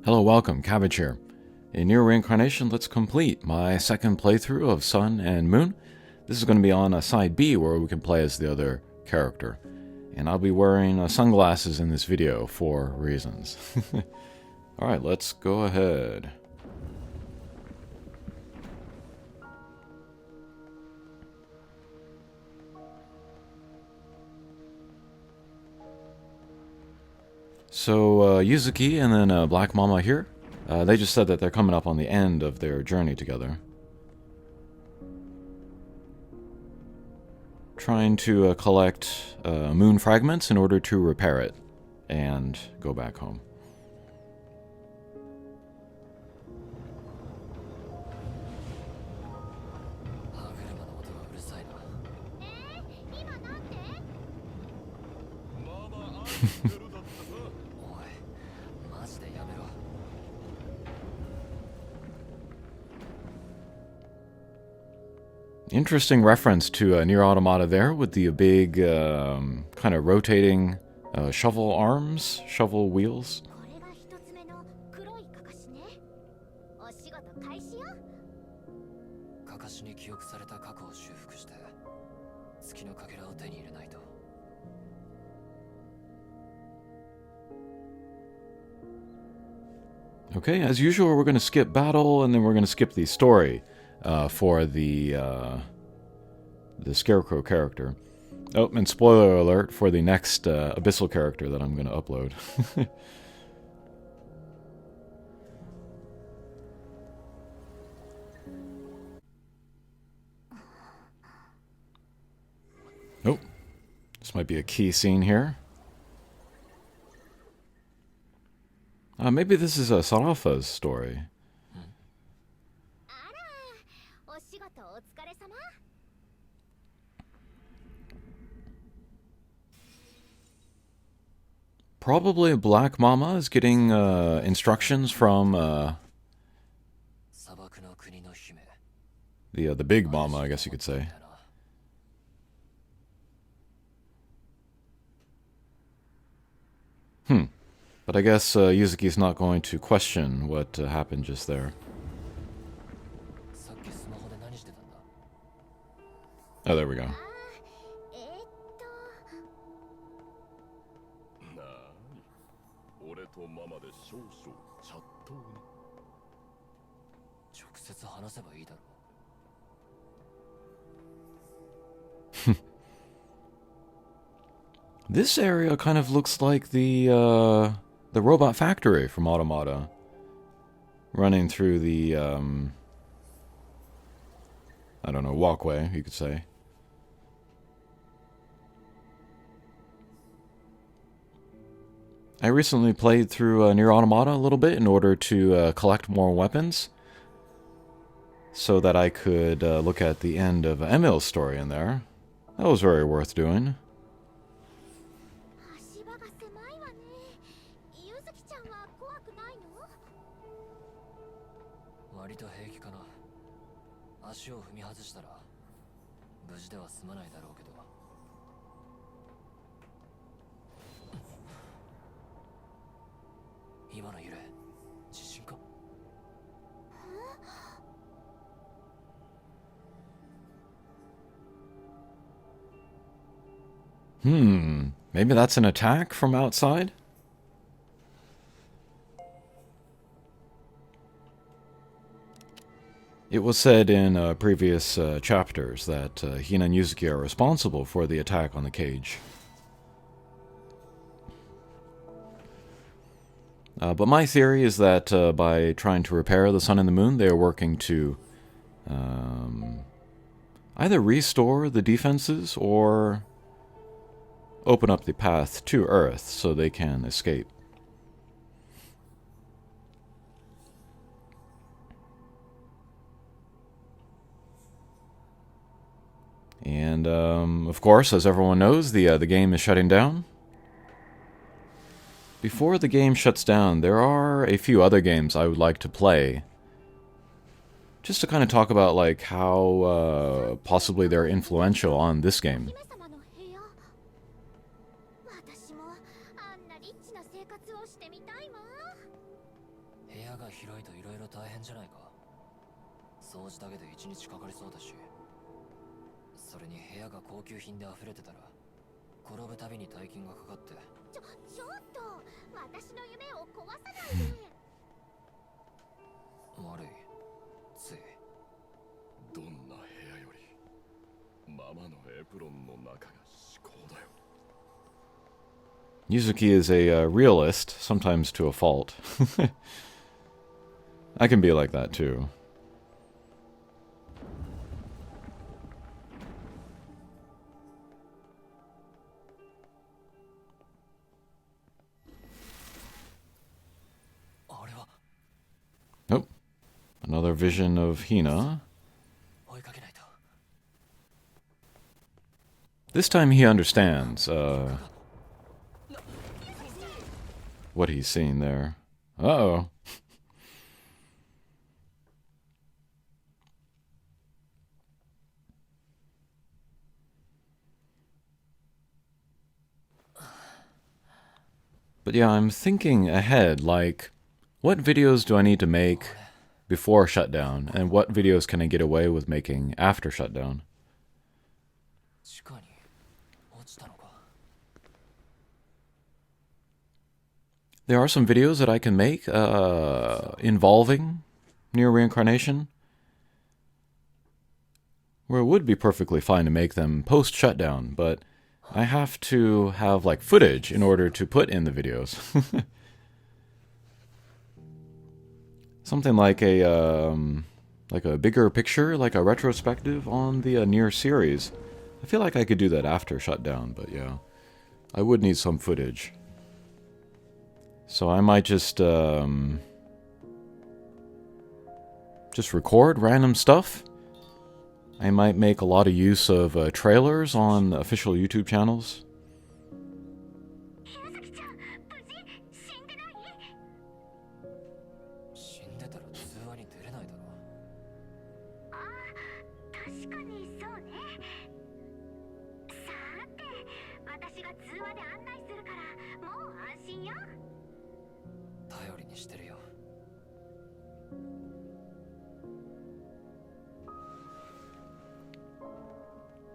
Hello, welcome, Cabbage here. In Nier Reincarnation, let's complete my second playthrough of Sun and Moon. This is going to be on side B, where we can play as the other character. And I'll be wearing sunglasses in this video for reasons. Alright, let's go ahead. So, Yuzuki and then Black Mama here, they just said that they're coming up on the end of their journey together. Trying to collect moon fragments in order to repair it and go back home. Interesting reference to Nier Automata there, with the big kind of rotating shovel arms, shovel wheels. Okay, as usual, we're going to skip battle, and then we're going to skip the story for the Scarecrow character. Oh, and spoiler alert for the next Abyssal character that I'm going to upload. Oh, this might be a key scene here. Maybe this is Sarafa's story. Probably Black Mama is getting instructions from the big mama, I guess you could say. But I guess Yuzuki's not going to question what happened just there. Oh, there we go. This area kind of looks like the robot factory from Automata, running through the I don't know, walkway, you could say. I recently played through Nier Automata a little bit in order to collect more weapons, so that I could look at the end of Emil's story in there. That was very worth doing. Maybe that's an attack from outside? It was said in previous chapters that Hina and Yuzuki are responsible for the attack on the cage. But my theory is that by trying to repair the sun and the moon, they are working to either restore the defenses or open up the path to Earth so they can escape. And of course, as everyone knows, the game is shutting down. Before the game shuts down, there are a few other games I would like to play, just to kind of talk about like how possibly they're influential on this game. Yuzuki is a realist, sometimes to a fault. I can be like that too. Nope. Another vision of Hina. This time he understands what he's seeing there. Uh-oh. But yeah, I'm thinking ahead, like, what videos do I need to make before shutdown, and what videos can I get away with making after shutdown? There are some videos that I can make involving Nier Reincarnation, where it would be perfectly fine to make them post-shutdown, but I have to have, like, footage in order to put in the videos. Something like a bigger picture, like a retrospective on the Nier series. I feel like I could do that after shutdown, but yeah, I would need some footage. So I might just record random stuff. I might make a lot of use of trailers on official YouTube channels.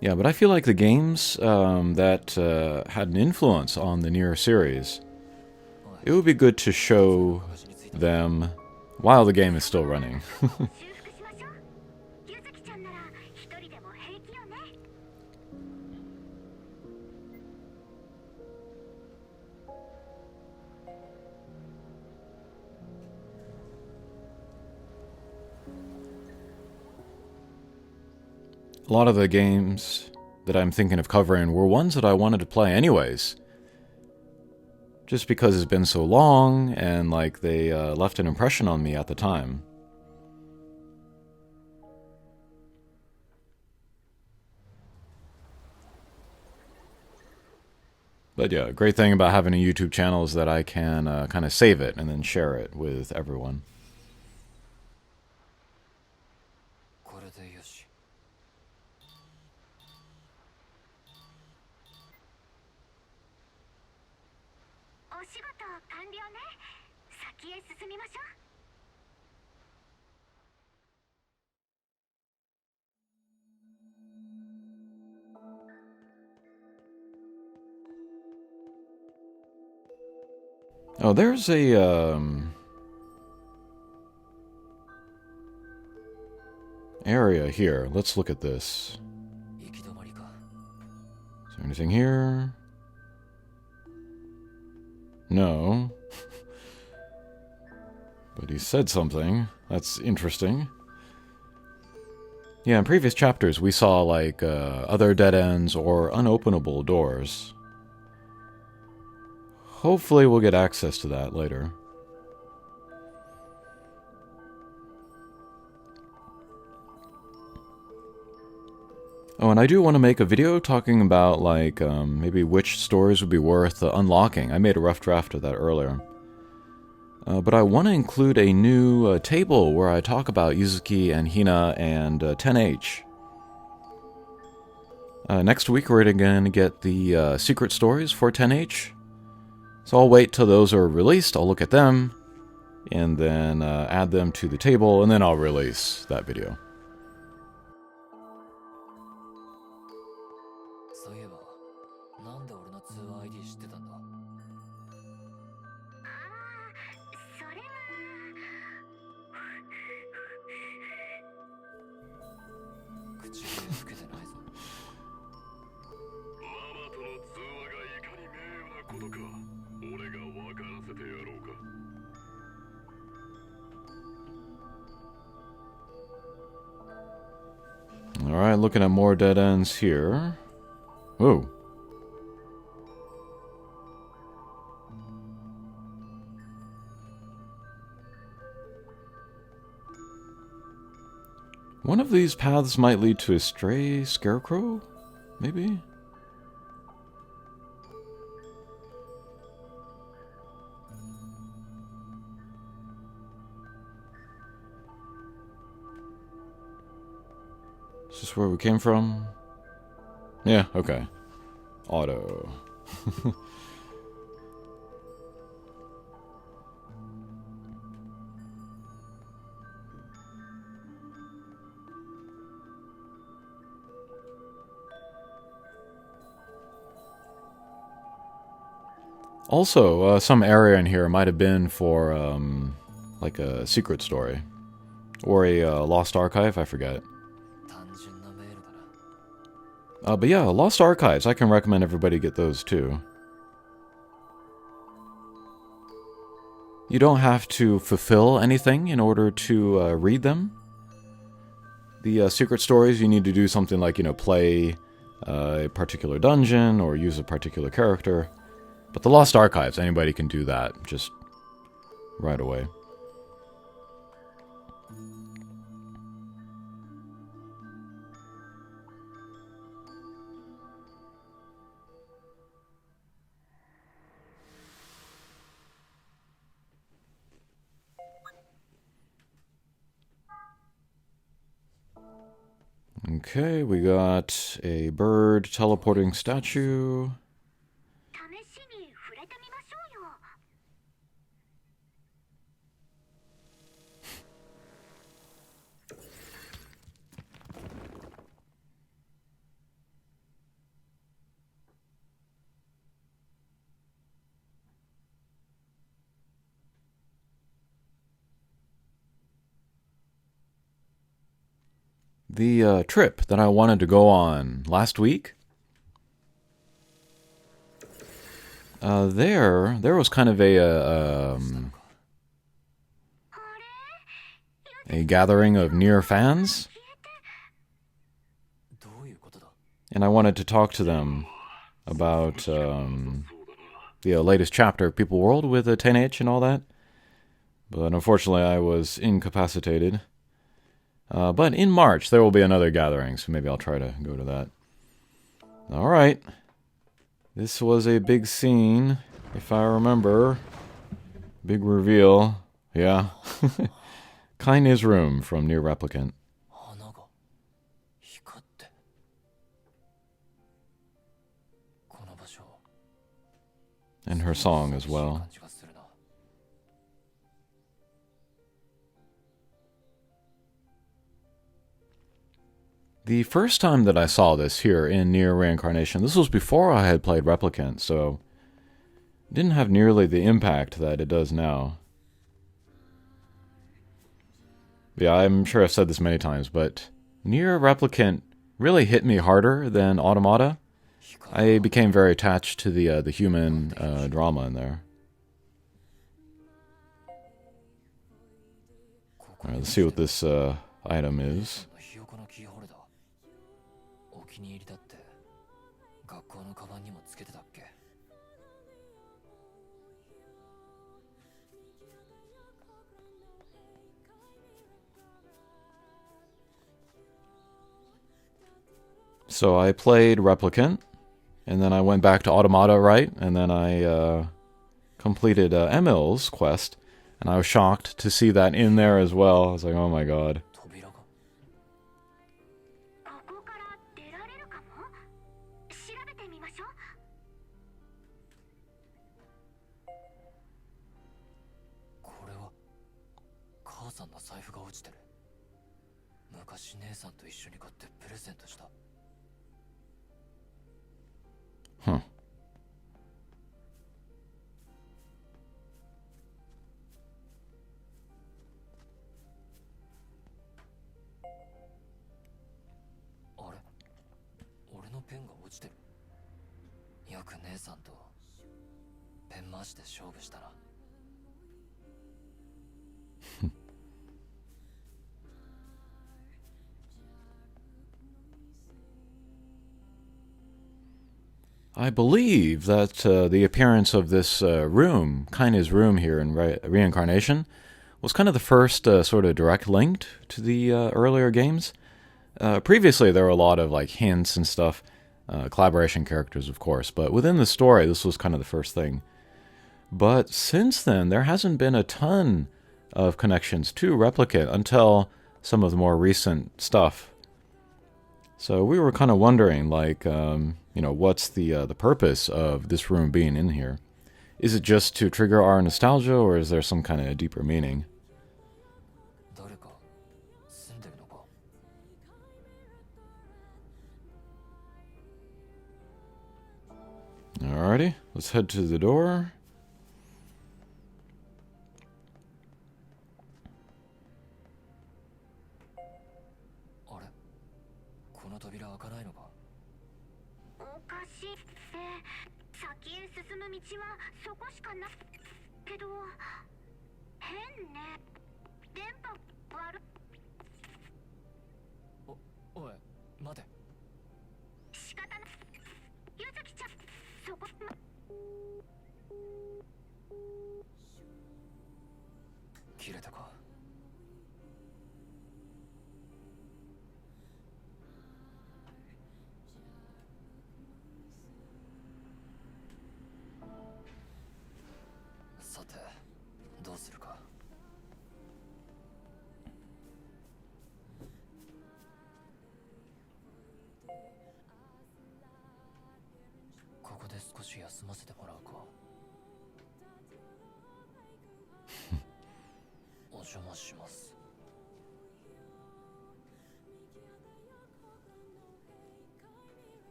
Yeah, but I feel like the games that had an influence on the Nier series, it would be good to show them while the game is still running. A lot of the games that I'm thinking of covering were ones that I wanted to play anyways. Just because it's been so long, and like they left an impression on me at the time. But yeah, great thing about having a YouTube channel is that I can kind of save it and then share it with everyone. Oh, there's a area here. Let's look at this. Is there anything here? No. But he said something. That's interesting. Yeah, in previous chapters we saw like other dead ends or unopenable doors. Hopefully we'll get access to that later. Oh, and I do want to make a video talking about, like, maybe which stories would be worth unlocking. I made a rough draft of that earlier. But I want to include a new table where I talk about Yuzuki and Hina and 10H. Next week we're going to get the secret stories for 10H. So I'll wait till those are released, I'll look at them, and then add them to the table, and then I'll release that video. Alright, looking at more dead ends here. Ooh. One of these paths might lead to a stray scarecrow? Maybe? Is this where we came from? Yeah, okay. Auto. Also, some area in here might have been for, like a secret story. Or a lost archive, I forget. But yeah, Lost Archives, I can recommend everybody get those too. You don't have to fulfill anything in order to read them. The secret stories, you need to do something like, play a particular dungeon or use a particular character. But the Lost Archives, anybody can do that just right away. Okay, we got a bird teleporting statue. The trip that I wanted to go on last week, there was kind of a gathering of Nier fans, and I wanted to talk to them about the latest chapter of People World with 10H and all that, but unfortunately I was incapacitated. But in March, there will be another gathering, so maybe I'll try to go to that. Alright. This was a big scene, if I remember. Big reveal. Yeah. Kaine's room from Nier Replicant. And her song as well. The first time that I saw this here in Nier Reincarnation, this was before I had played Replicant, so it didn't have nearly the impact that it does now. Yeah, I'm sure I've said this many times, but Nier Replicant really hit me harder than Automata. I became very attached to the human drama in there. Alright, let's see what this item is. So I played Replicant, and then I went back to Automata, right? And then I completed Emil's quest, and I was shocked to see that in there as well. I was like, oh my god. さんの財布が落ちてる。昔姉さんと一緒に買ってプレゼントした。Huh. I believe that the appearance of this room, Kaine's room here in Reincarnation, was kind of the first sort of direct link to the earlier games. Previously, there were a lot of like hints and stuff, collaboration characters, of course, but within the story, this was kind of the first thing. But since then, there hasn't been a ton of connections to Replicant until some of the more recent stuff. So we were kind of wondering, like, what's the purpose of this room being in here? Is it just to trigger our nostalgia, or is there some kind of deeper meaning? Alrighty, let's head to the door.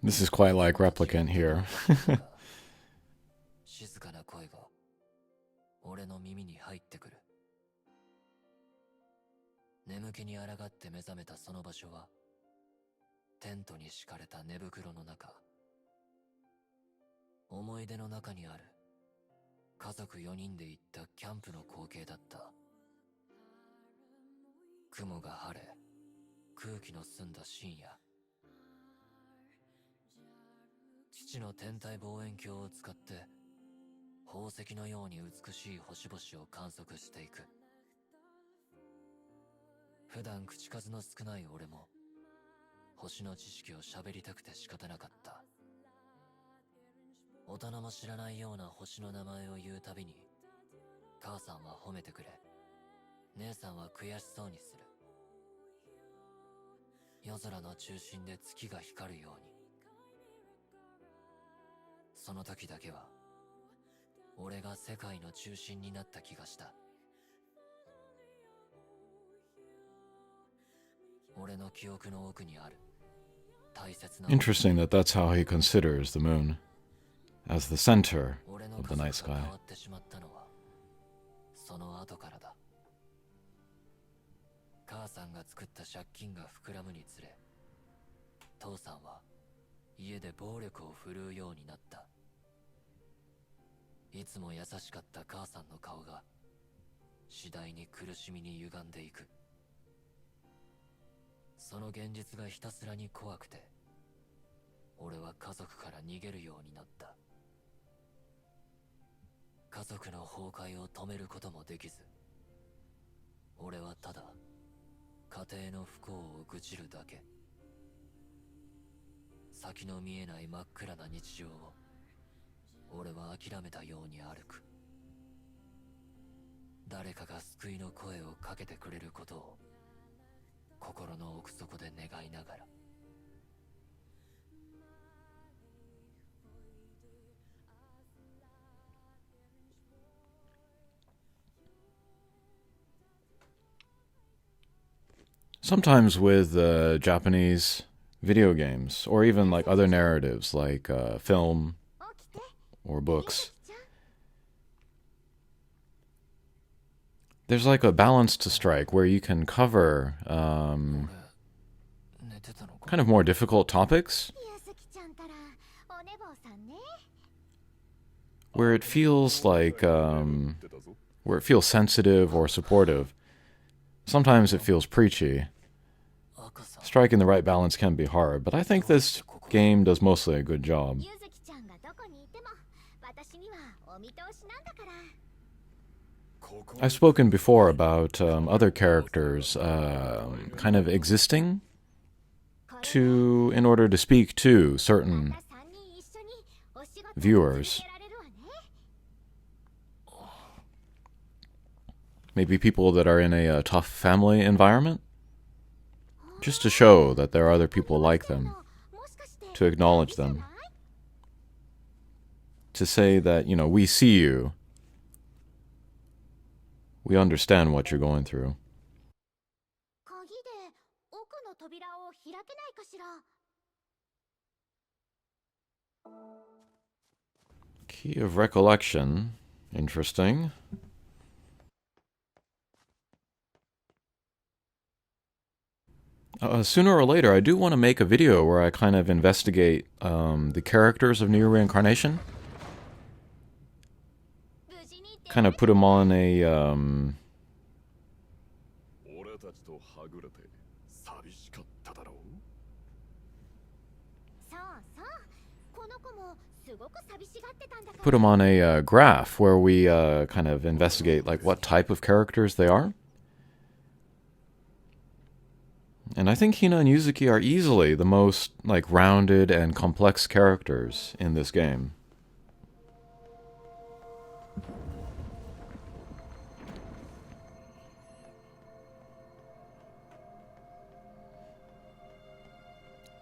This is quite like Replicant here. 静かな声が俺の耳に入ってくる。眠気に抗って目覚めたその場所はテントに敷かれた寝袋の中。思い出の中にある家族4人で行ったキャンプの光景だった。雲が晴れ、空気の澄んだ深夜。父の天体望遠鏡を使って宝石のように美しい星々を観測していく。普段口数の少ない俺も星の知識を喋りたくて仕方なかった。大人も知らないような星の名前を言うたびに母さんは褒めてくれ、姉さんは悔しそうにする。夜空の中心で月が光るように。その時だけは俺が世界の中心になった気がした。俺の記憶の奥にある大切な。Interesting that that's how he considers the moon, as the center of the night sky. 変わってしまったのはその後からだ。母さんが作った借金が膨らむにつれ、父さんは家で暴力を振るうようになった。いつも優しかった母さんの顔が次第に苦しみに歪んでいく。その現実がひたすらに怖くて、俺は家族から逃げるようになった。家族の崩壊を止めることもできず、俺はただ家庭の不幸を愚痴るだけ。先の見えない真っ暗な日常を俺は諦めたように歩く。誰かが救いの声をかけてくれることを心の奥底で願いながら。Sometimes with Japanese video games, or even like other narratives like film or books, there's like a balance to strike where you can cover kind of more difficult topics, where it feels like where it feels sensitive or supportive. Sometimes it feels preachy. Striking the right balance can be hard, but I think this game does mostly a good job. I've spoken before about other characters kind of existing in order to speak to certain viewers. Maybe people that are in a tough family environment, just to show that there are other people like them, to acknowledge them, to say that, you know, we see you, we understand what you're going through. Key of Recollection, interesting. Sooner or later, I do want to make a video where I kind of investigate the characters of Nier Reincarnation. Kind of put them on a... put them on a graph where we kind of investigate like what type of characters they are. And I think Hina and Yuzuki are easily the most like rounded and complex characters in this game.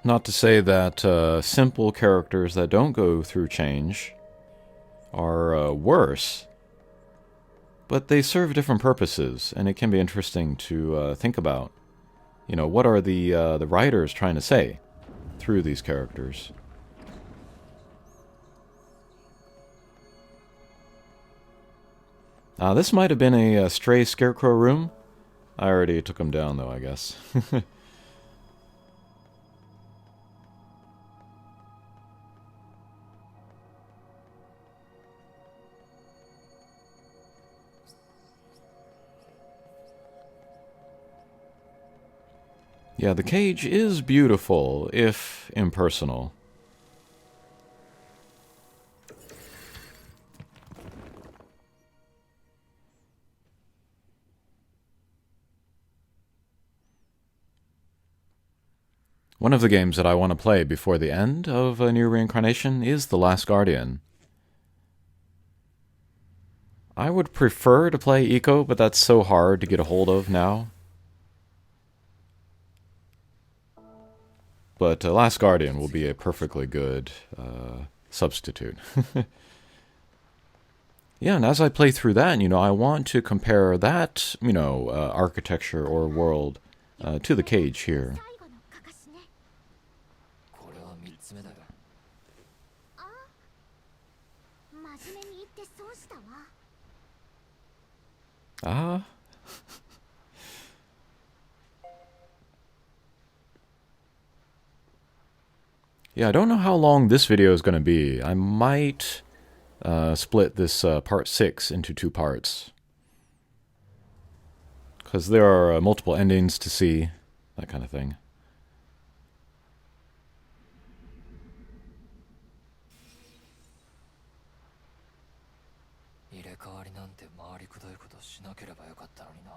Not to say that simple characters that don't go through change are worse, but they serve different purposes, and it can be interesting to think about. You know, what are the writers trying to say through these characters? This might have been a stray scarecrow room. I already took him down, though, I guess. Yeah, the cage is beautiful, if impersonal. One of the games that I want to play before the end of Nier Reincarnation is The Last Guardian. I would prefer to play Eco, but that's so hard to get a hold of now. But Last Guardian will be a perfectly good substitute. Yeah, and as I play through that, you know, I want to compare that, you know, architecture or world to the cage here. Ah. Yeah, I don't know how long this video is going to be. I might split this part 6 into 2 parts. Because there are multiple endings to see, that kind of thing. しなければよかったのにな。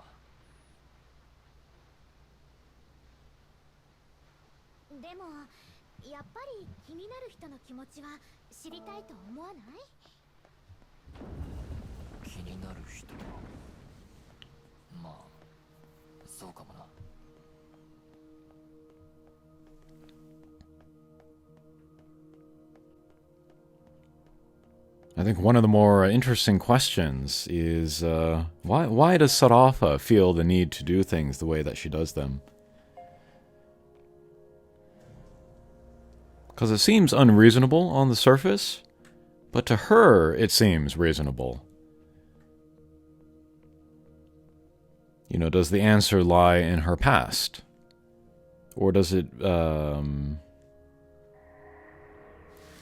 でもやっぱり気になる人の気持ちは知りたいと思わない？気になる人。まあそうかもな。I think one of the more interesting questions is why does Sarafa feel the need to do things the way that she does them? Because it seems unreasonable on the surface, but to her it seems reasonable. You know, does the answer lie in her past? Or does it,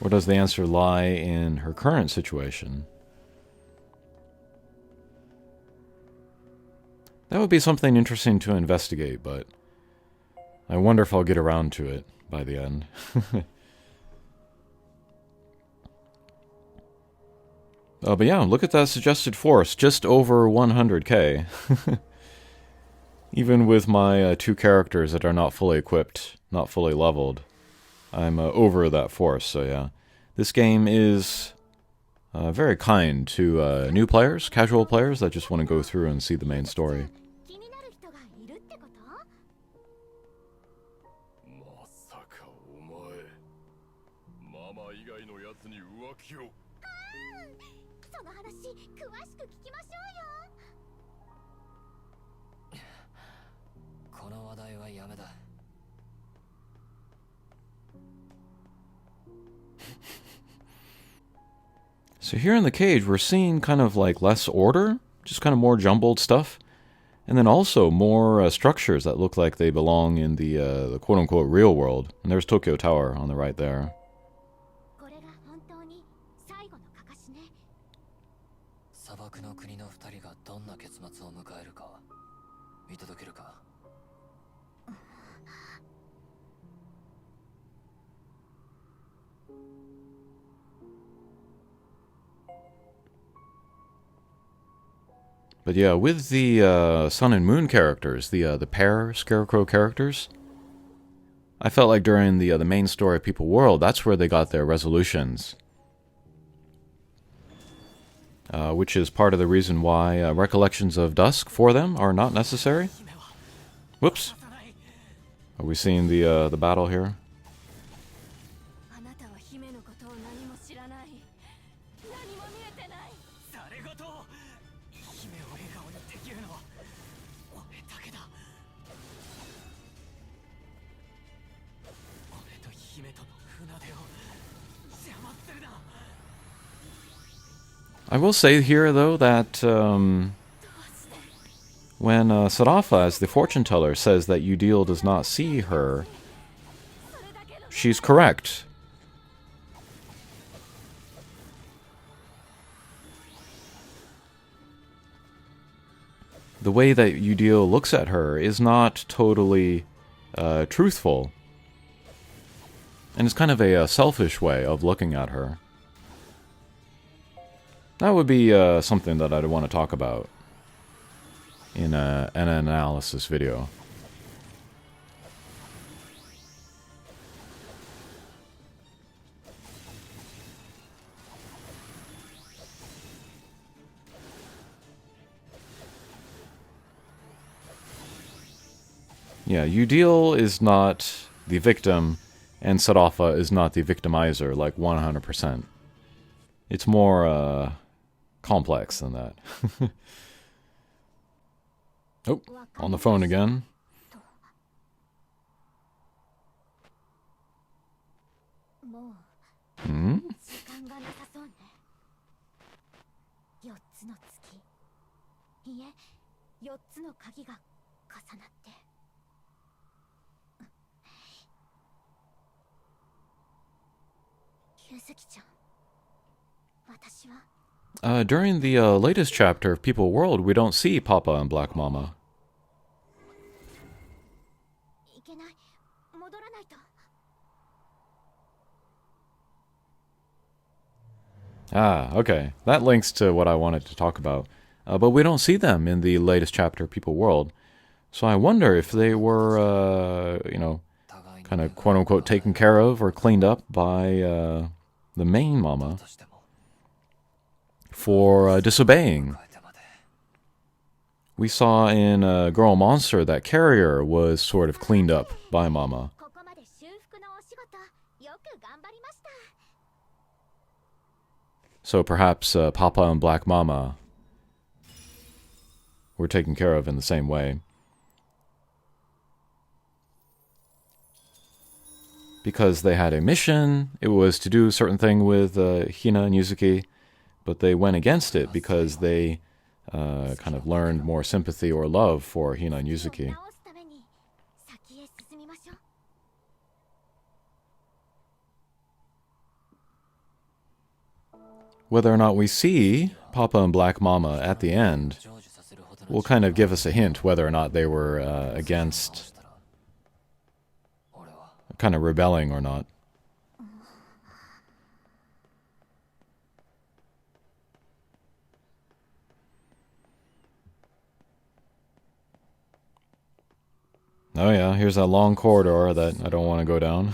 or does the answer lie in her current situation? That would be something interesting to investigate, but I wonder if I'll get around to it by the end. But yeah, look at that suggested force, just over 100k. Even with my two characters that are not fully equipped, not fully leveled, I'm over that force, so yeah. This game is very kind to new players, casual players that just want to go through and see the main story. So here in the cage, we're seeing kind of like less order, just kind of more jumbled stuff. And then also more structures that look like they belong in the quote-unquote real world. And there's Tokyo Tower on the right there. But yeah, with the Sun and Moon characters, the pair Scarecrow characters, I felt like during the main story People World, that's where they got their resolutions. Which is part of the reason why recollections of Dusk for them are not necessary. Whoops. Are we seeing the battle here? I will say here, though, that when Sarafa, as the fortune teller, says that Udil does not see her, she's correct. The way that Udil looks at her is not totally truthful. And it's kind of a selfish way of looking at her. That would be something that I'd want to talk about in an analysis video. Yeah, Udil is not the victim, and Sarafa is not the victimizer, like 100%. It's more complex than that. Oh, on the phone again. Hmm? During the latest chapter of People World, we don't see Papa and Black Mama. Ah, okay. That links to what I wanted to talk about. but we don't see them in the latest chapter, People World. So I wonder if they were, kind of quote-unquote taken care of or cleaned up by the main mama for disobeying. We saw in Girl Monster that Carrier was sort of cleaned up by mama. So perhaps Papa and Black Mama were taken care of in the same way. Because they had a mission, it was to do a certain thing with Hina and Yuzuki, but they went against it because they kind of learned more sympathy or love for Hina and Yuzuki. Whether or not we see Papa and Black Mama at the end will kind of give us a hint whether or not they were against, kind of rebelling or not. Oh yeah, here's that long corridor that I don't want to go down.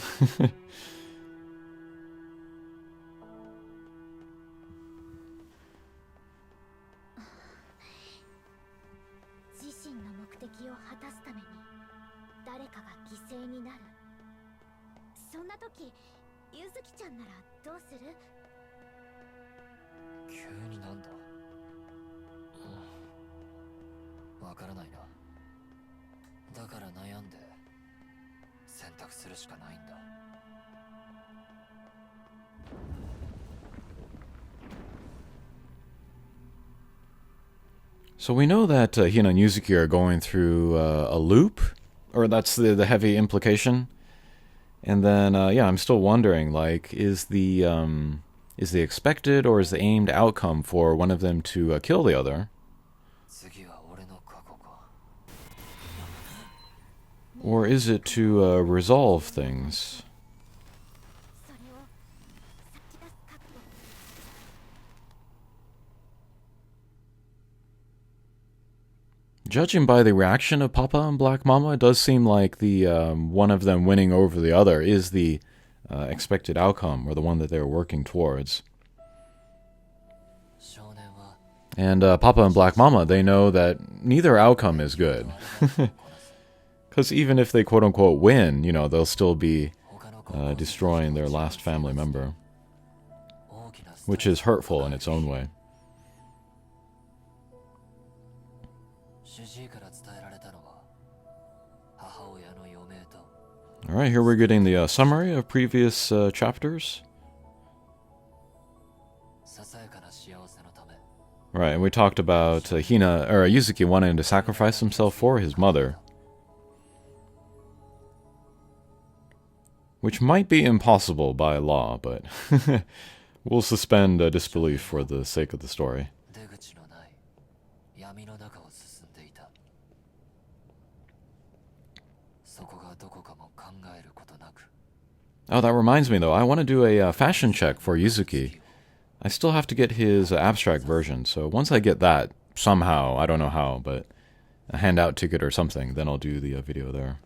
So we know that Hina and Yuzuki are going through a loop, or that's the heavy implication. And then, yeah, I'm still wondering, like, is the expected or is the aimed outcome for one of them to kill the other? Or is it to resolve things? Judging by the reaction of Papa and Black Mama, it does seem like the one of them winning over the other is the expected outcome, or the one that they're working towards. And Papa and Black Mama, they know that neither outcome is good. Because even if they quote-unquote win, they'll still be destroying their last family member, which is hurtful in its own way. Alright, here we're getting the summary of previous chapters. Right, and we talked about Yuzuki wanting to sacrifice himself for his mother. Which might be impossible by law, but we'll suspend disbelief for the sake of the story. Oh, that reminds me though, I want to do a fashion check for Yuzuki. I still have to get his abstract version, so once I get that, somehow, I don't know how, but a handout ticket or something, then I'll do the video there.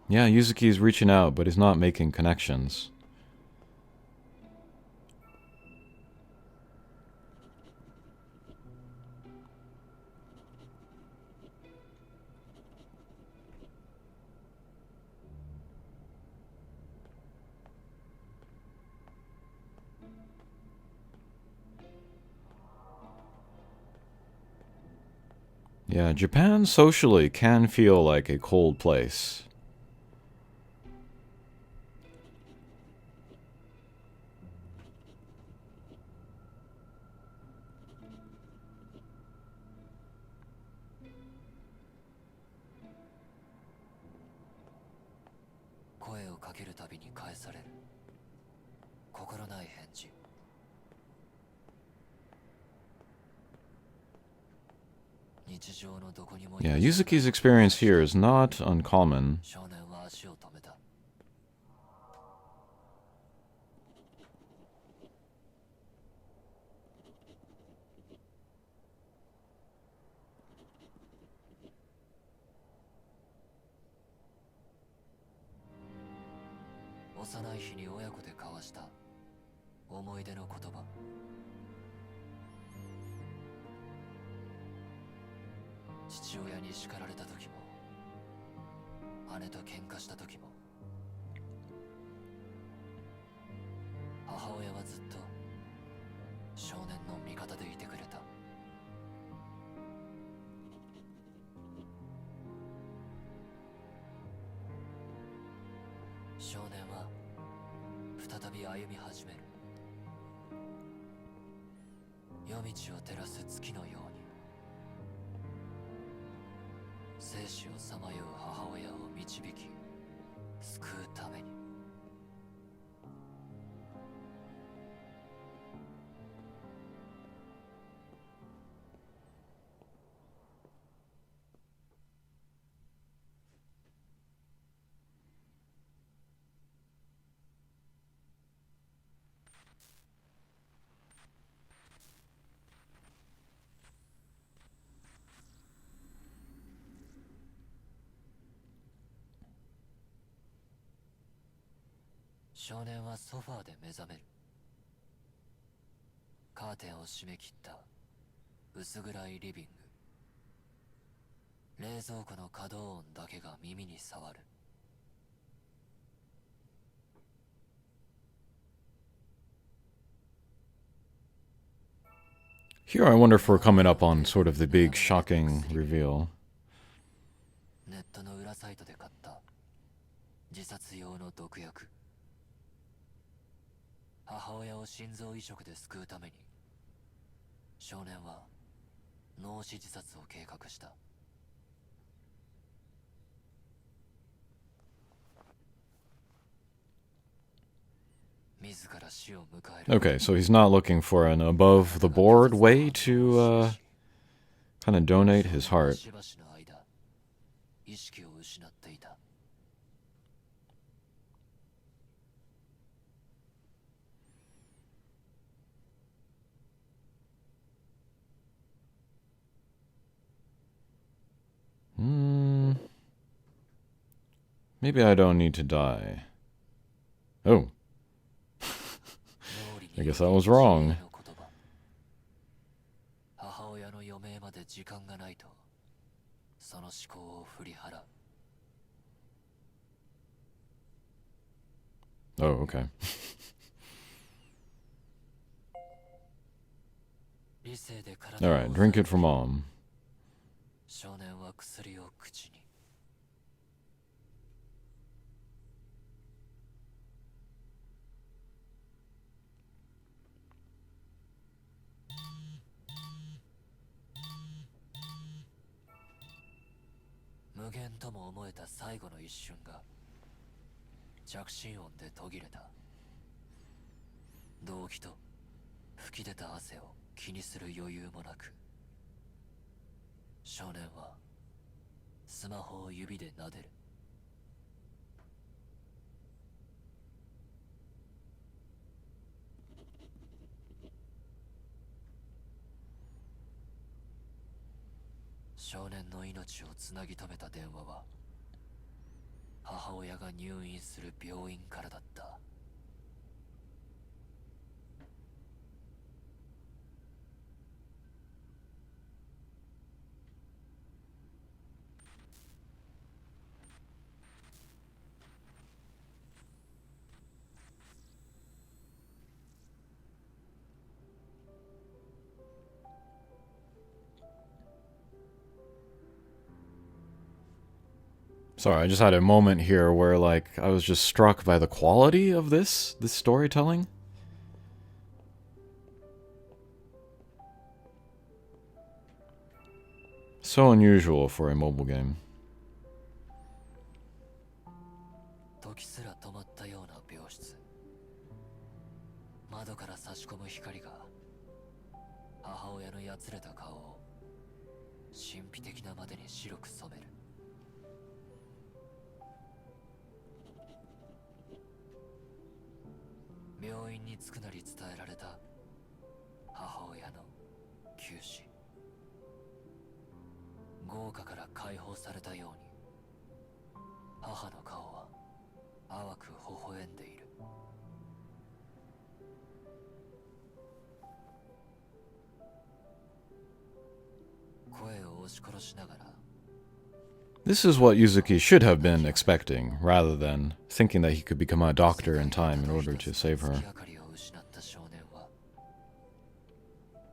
Yeah, Yuzuki's reaching out, but he's not making connections. Yeah, Japan socially can feel like a cold place. Yeah, Yuzuki's experience here is not uncommon. Here I wonder if we're coming up on sort of the big shocking reveal. Okay, so he's not looking for an above-the-board way to kind of donate his heart. Maybe I don't need to die. Oh. I guess I was wrong. Oh, okay. Alright, drink it for mom. Sorry, I just had a moment here where, like, I was just struck by the quality of this storytelling. So unusual for a mobile game. 時すら止まったような病室。窓から差し込む光が母親のやつれた顔を神秘的なまでに白く染める。病院に着くなり伝えられた母親の急死。豪華から解放されたように母の顔は淡く微笑んでいる。声を押し殺しながら This is what Yuzuki should have been expecting, rather than thinking that he could become a doctor in time in order to save her.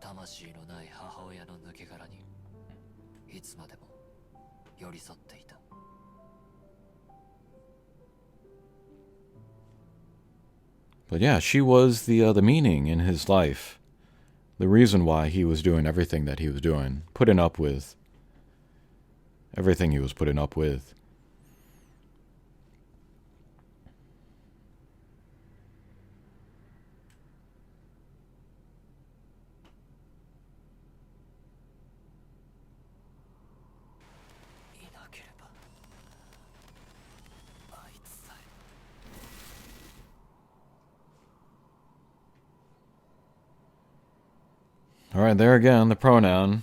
魂のない母親の抜け殻にいつまでも寄り添っていた。But yeah, she was the meaning in his life. The reason why he was doing everything that he was doing. Putting up with everything he was putting up with. Alright, there again, the pronoun.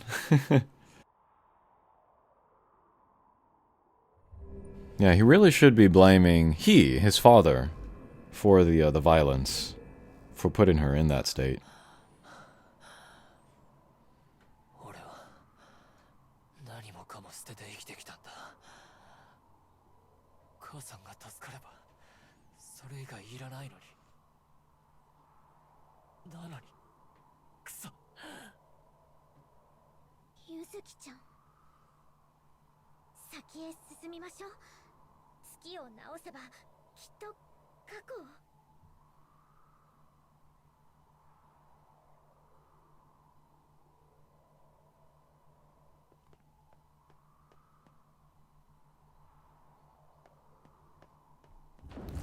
Yeah, he really should be blaming his father, for the violence, for putting her in that state. 俺は何もかも捨てて生きてきたんだ。母さんが助かればそれ以外いらないのに。なのにクソ。ゆずきちゃん、先へ進みましょう。月を直せばきっと過去を。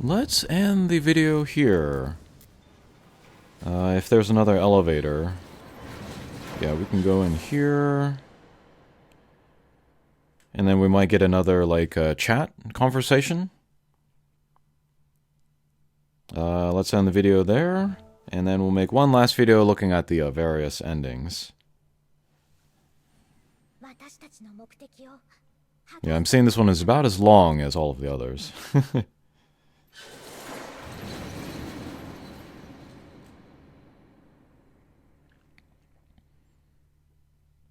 Let's end the video here. If there's another elevator, yeah, we can go in here. And then we might get another, like, chat conversation. Let's end the video there. And then we'll make one last video looking at the various endings. Yeah, I'm seeing this one is about as long as all of the others.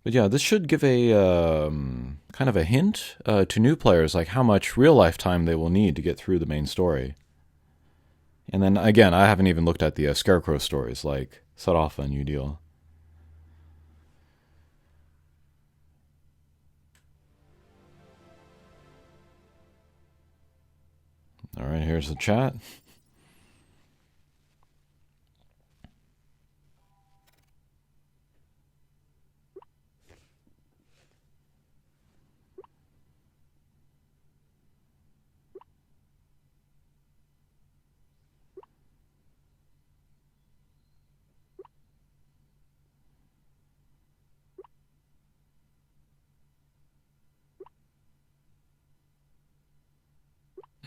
But yeah, this should give a kind of a hint to new players, like how much real-life time they will need to get through the main story. And then, again, I haven't even looked at the Scarecrow stories, like Sarafa and Udil. Alright, here's the chat.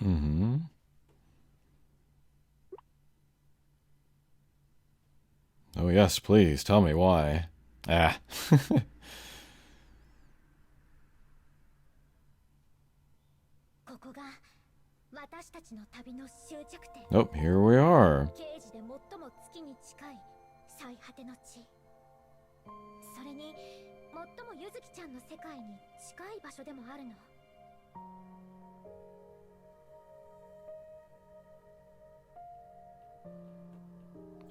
Mm-hmm. Oh yes, please, tell me why. Ah. Nope, here we are. それに最もゆずきちゃんの世界に近い場所でもあるの。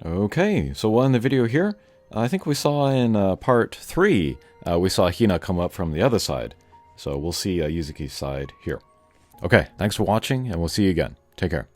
Okay, so we'll end the video here. I think we saw in part 3, we saw Hina come up from the other side. So we'll see Yuzuki's side here. Okay, thanks for watching, and we'll see you again. Take care.